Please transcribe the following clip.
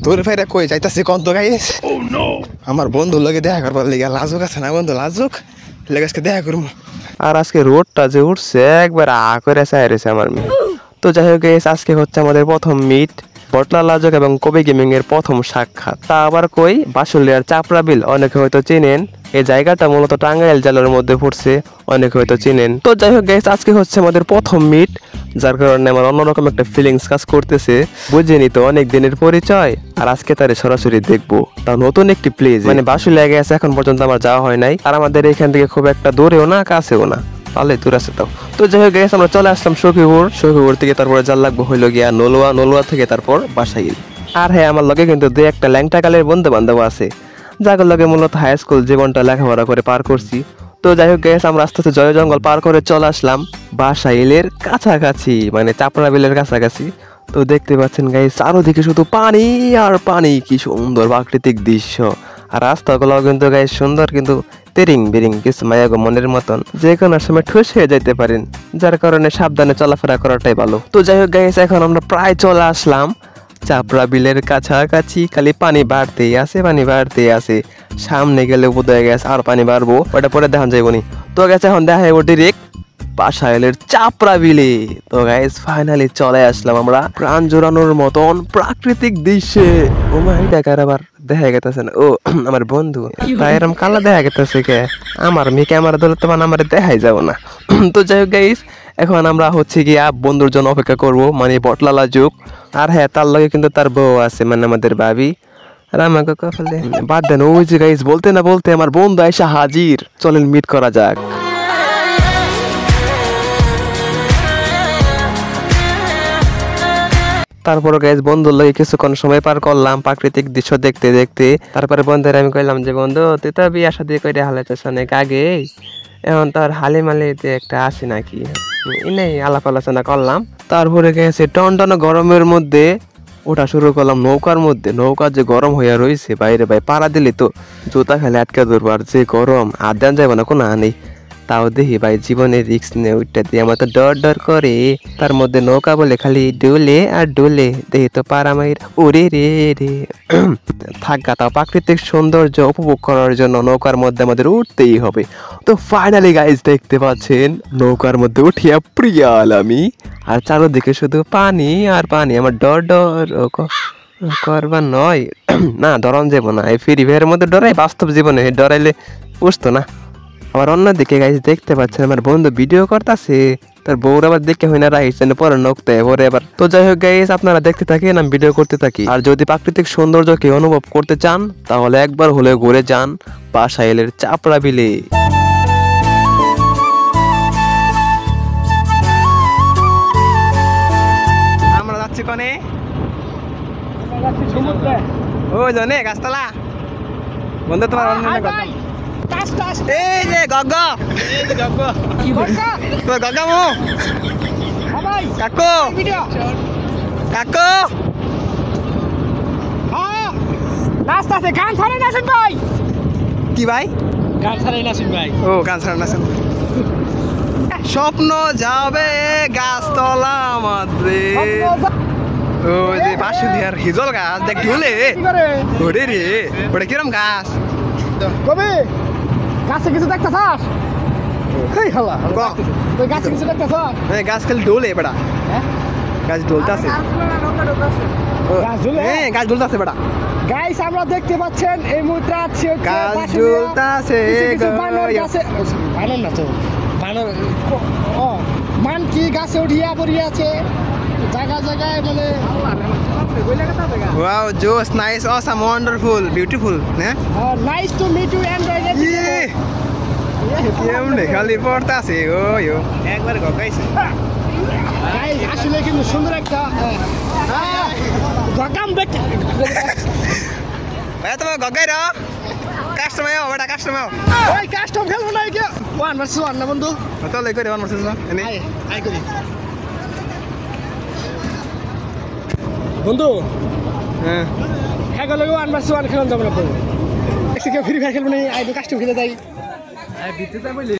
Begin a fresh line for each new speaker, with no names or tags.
তোর ফেরে কই যাইতাছি কোন তো গাইস আমার বন্ধুর লগে দেখা করবার লাগা লাজুক আছে না বন্ধু লাজুক লাগে আজকে দেখা করবো আর আজকে রোডটা যে উঠছে একবার আ করে চাইরেছে আমার মেয়ে তো যাই হোক গাইস আজকে হচ্ছে আমাদের প্রথম মিট বটলা লাজুক এবং কবি গেমিং এর প্রথম সাক্ষাৎ তা আবার কই বাসুলিয়ার চাপড়া বিল অনেকে হয়তো চেনেন এই জায়গাটা মূলত টাঙ্গাইল জেলার মধ্যে পড়ছে অনেকে হয়তো চিনেন তো যাই হোক গাইস আজকে হচ্ছে আমাদের প্রথম মিট যার কারণে আমার অন্যরকম একটা ফিলিংস কাজ করতেছে বুঝেনি তো অনেক দিনের পরিচয় আর আজকে তারে সরাসরি দেখবো তা নতুন একটি প্লেস মানে বাসুলিয়া গেছে এখন পর্যন্ত আমার যাওয়া হয় নাই আর আমাদের এখান থেকে খুব একটা দূরেও না কাছেও না তাহলে দূর আছে তাও তো যাই হোক গাইস আমরা চলে আসলাম সখীপুর থেকে তারপরে যার লাগবো হইলো গিয়া নলুয়া থেকে তারপর বাসাইল আর হ্যাঁ আমার লগে কিন্তু দুই একটা ল্যাংটা কালের বন্ধু বান্ধব আছে যাদের লগে মূলত হাই স্কুল জীবনটা লেখাপড়া করে পার করছি তো যাই হোক গাইস আমরা আস্তে আস্তে জয় জঙ্গল পার করে চলে আসলাম বাসাইলের কাছাকাছি মানে চাপড়া বিলের কাছাকাছি তো দেখতে পাচ্ছেন গাইস চারদিকে শুধু পানি আর পানি কি সুন্দর প্রাকৃতিক দৃশ্য আর রাস্তাগুলো কিন্তু গাইস সুন্দর কিন্তু তেরিং বেরিং কিছু মায়াগো মনের মতন যে কোনো সময় ঠুস হয়ে যাইতে পারেন যার কারণে সাবধানে চলাফেরা করাটাই ভালো তো যাই হোক গাইস এখন আমরা প্রায় চলে আসলাম চাপড়া বিলের কাছাকাছি খালি পানি বাড়তেই আছে সামনে গেলে বোধহয় গেছে আর পানি বাড়বো ওটা পরে দেখান যাইব নি তো গেছে এখন দেখা যাবো ডিরেক্ট বাসাইলের চাপড়া বিলে তো গাইস ফাইনালি চলে আসলাম আমরা প্রাণ জোড়ানোর মতন প্রাকৃতিক দৃশ্যে ও মাই দেখার আবার দেখা গেতেছে না ও আমার বন্ধু তাই এরম কালা দেখা গেতেছে কে আমার মেয়ে ক্যামেরা ধরে তোমার আমার দেখাই যাবো না তো যাই হোক গাইস এখন আমরা হচ্ছে গিয়া বন্ধুর জন্য অপেক্ষা করব মানে বটলা লাজুক আর হ্যাঁ তার লগে কিন্তু তার বউ আছে মানে আমাদের ভাবি আর আমাকে কফলে বাদ দেন ওই যে গাইস বলতে না বলতে আমার বন্ধু এসে হাজির চলেন মিট করা যাক তারপরে গাইস বন্ধুর লগে কিছুক্ষণ সময় পার করলাম প্রাকৃতিক দৃশ্য দেখতে দেখতে তারপরে বন্ধুর আমি কইলাম যে বন্ধু তুই তো বিয়া শাদী করে হালাইতেছ অনেক আগে এখন তোর হালিমালিতে একটা আসি নাকি নেই আলাপ আলোচনা করলাম তারপরে গেছে টনটন গরমের মধ্যে ওঠা শুরু করলাম নৌকার মধ্যে নৌকা যে গরম হইয়া রয়েছে বাইরে ভাই পাড়া দিলে তো জুতা খালি আটকে ধরবো আর যে গরম আর দেন যাবে না কোনো নেই তাও দেখি ভাই জীবনের রিস্ক নিয়ে ওইটা দিয়ে আমার তো ডর করে তার মধ্যে নৌকা বলে খালি ডোলে আর ডোলে দেখি তো পাড়া মাইর ওরে রে রে থাকা তাও প্রাকৃতিক সৌন্দর্য উপভোগ করার জন্য নৌকার মধ্যে আমাদের উঠতেই হবে তো ফাইনালি গাইস দেখতে পাচ্ছেন নৌকার মধ্যে উঠিয়া প্রিয়াল আমি আর চারদিকে শুধু পানি আর পানি আমার ডর করবার নয় না ডরন যাবো না এই ফ্রি ফায়ারের মধ্যে ডরাই বাস্তব জীবনে ডরাইলে বুঝতো না আবার অন্যদিকে গাইস দেখতে পাচ্ছেন আমার বন্ধু ভিডিও করতেছে তার বউর আবার দেখে হয় না রাইস পরে নকতে পরে আবার তো যাই হোক গাইস আপনারা দেখতে থাকেন আমি ভিডিও করতে থাকি আর যদি প্রাকৃতিক সৌন্দর্যকে অনুভব করতে চান তাহলে একবার হলে ঘুরে যান বাসাইলের চাপড়া বিলে আমরা যাচ্ছি কোনে সমুদ্রে ওই জানে গাছতলা বন্ধু তোমার অন্য কথা এই যে গগ্গা কি বলছো তোর গগ্গা মু ভাই কাকু হ্যাঁ রাস্তা থেকে গান ছাড়াই নাচুন ভাই কি ভাই গান ছাড়াই নাচুন ভাই ও গান ছাড়াই নাচুন স্বপ্ন যাবে গাছতলা মাদ্রে ওই যে বাসুলিয়ার হিজল গাছ দেখ ঢুলে ওরে রে ওটা কিরম গাছ কবে গাছে কিছু দেখতেছাস এই হালা তুই গাছে কিছু দেখতেছাস এই গাছ খালি ডোলে বড়া হ্যাঁ গাছ ডোলতাছে গাছ ডোলে হ্যাঁ গাছ ডোলতাছে বড়া গাইস আমরা দেখতে পাচ্ছেন এই মুহূর্তে আছে গাছ ডোলতাছে বানর গাছে বানর না তো বানর ও মান কি গাছে উঠিয়া পড়িয়া আছে জায়গায় মানে ওয়াও জোস নাইস অসাম ওয়ান্ডারফুল বিউটিফুল হ্যাঁ nice to meet you and কেমনে খালি পড়তাছে ওয়ো একবার গগাইছে গাইস আসলে কিন্তু সুন্দর একটা গগাম দেখতে ভাই তুমি গগাই রা কাস্টমার আও বড় কাস্টমার ওই কাস্টম খেলবো না কি 1 ভার্সেস 1 না বন্ধু তো লই করে 1 ভার্সেস 1 এনে আই করি বন্ধু হ্যাঁ হ্যাঁ গেল 1 ভার্সেস 1 খেলন যাব না তো এসে কেউ ফ্রি ফায়ার খেলবো না আই কাস্টম খেলে যাই আই বিতে যাই